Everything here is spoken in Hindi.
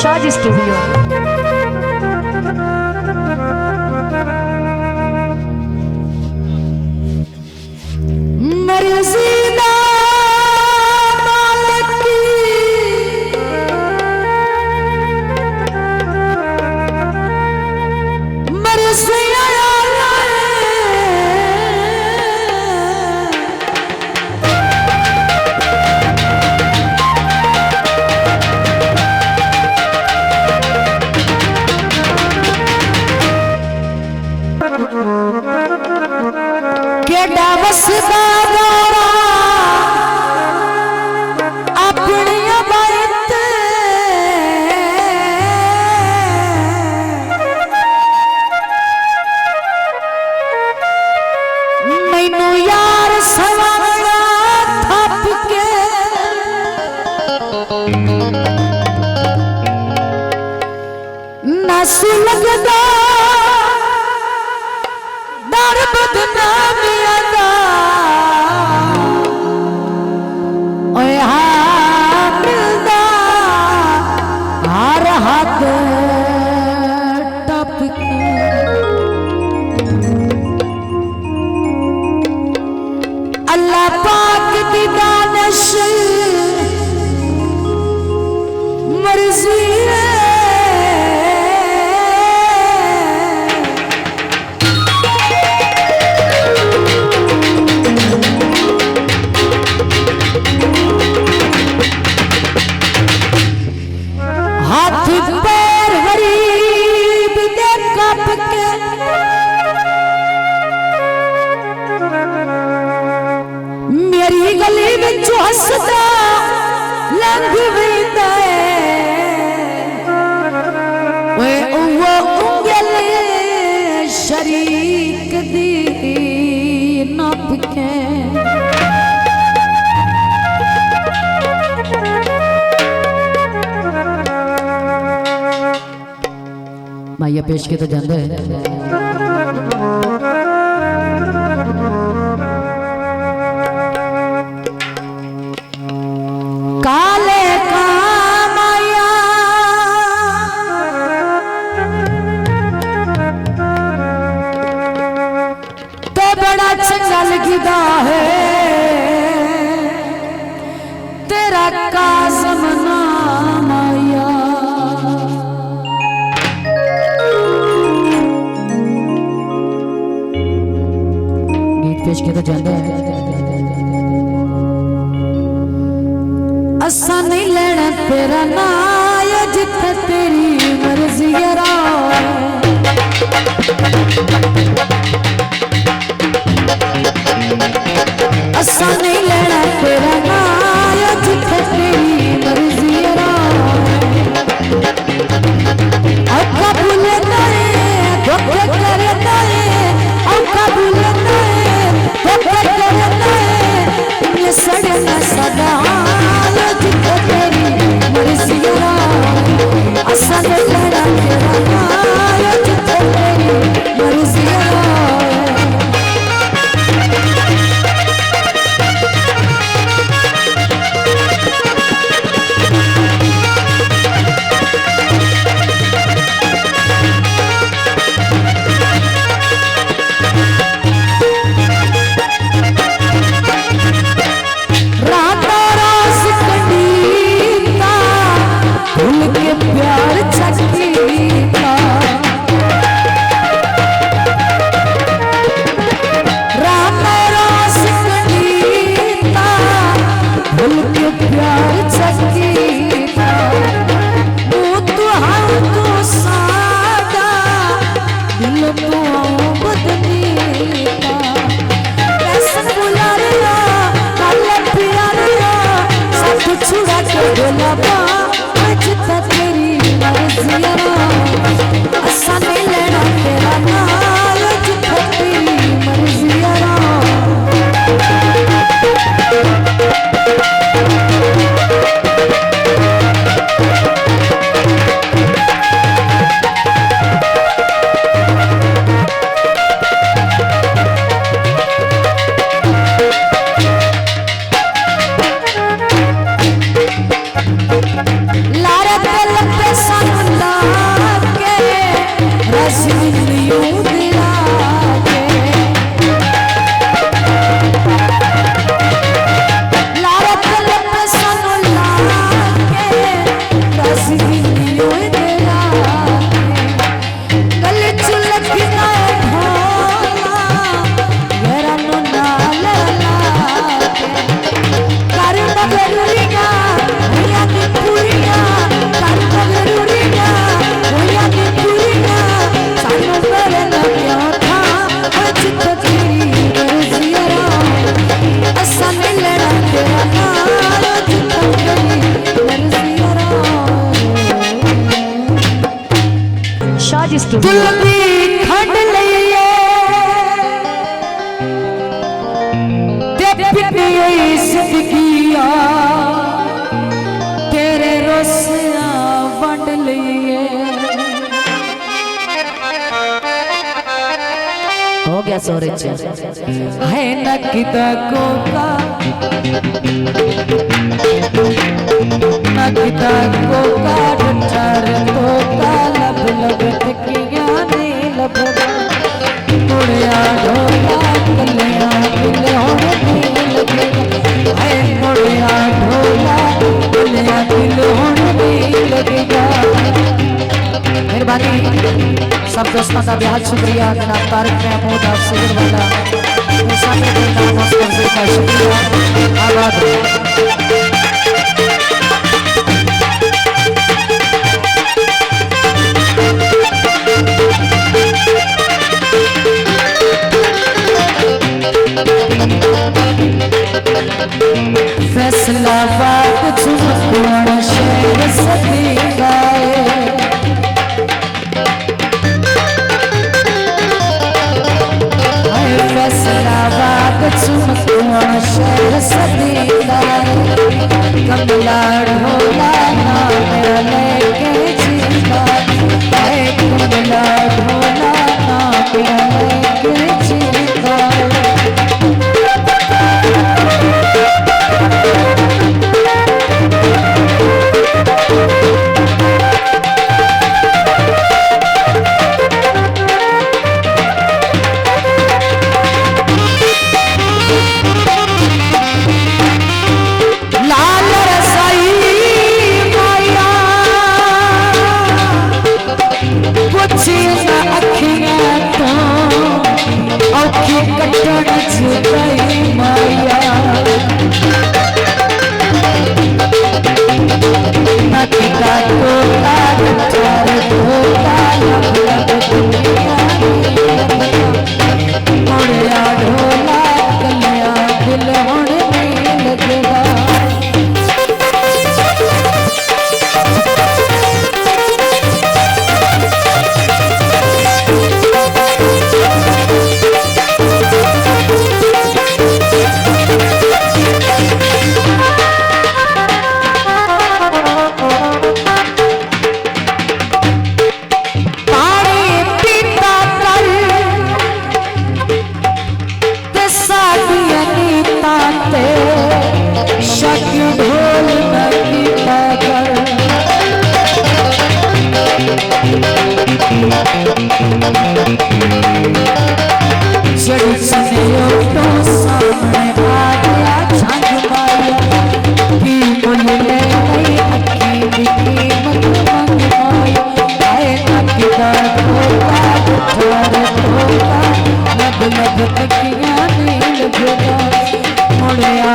शाज स्टूडियो। अल्लाह पाक दी दानिश मर्जी हाथ पैर गरीब दे कप के मेरी गली विच हसदा लंघ वेंदा ओए वो उंगल शरीक दी नप के माया पेश के तो जांदा है काले का माया तो बड़ा चंगा लगदा है तेरा काज़म नाम आया गीत पेश किया जाता है असा नहीं लेना तेरा नाय जिथे तेरी मर्जी असा नहीं लेना तेरा नाय जिथे तेरी मर्जी औखा भूले नाए धोखे करे नाए औखा भूले नाए धोखे करे नाए ये सड़े न सदा तेरी मर्जी सीलियो तेरा गल चुलक नाए ढोला गरा नो नाल कर मगरूरिया होया नी पूरिया कर मगरूरिया होया नी पूरिया सानू मेरे ना क्यों था जित तेरी मर्जी असा मिलना तेरा नाल जित तेरी मर्जी शादी स्टूडियो तुलबी खंड लइए ते पिनी जिंदगिया तेरे रोसिया वंड लइए हो गया सोरे है नकिता कोका नकिता कोका डर तो लब लब तकिया नहीं लब मुड़िया ढोला कलिया दिल होने नहीं लगेगा है मुड़िया ढोला कलिया दिल होने नहीं लगेगा। मेहरबानी सब दोस्तों का बेहद शुक्रिया जनाब तारिक महमूद आप सैयद वाला मुसाफिर के नाम और कर्जे का शुक्रिया आबाद फैसलाबाद झुमकुआं शहर सदी गाए फैसलाबाद झुमकुआं शहर सदी गाए कमला ढोला नाम लेके जीता है कमला ढोला नाम लेके जीता लब लब तकिया नील मुड़िया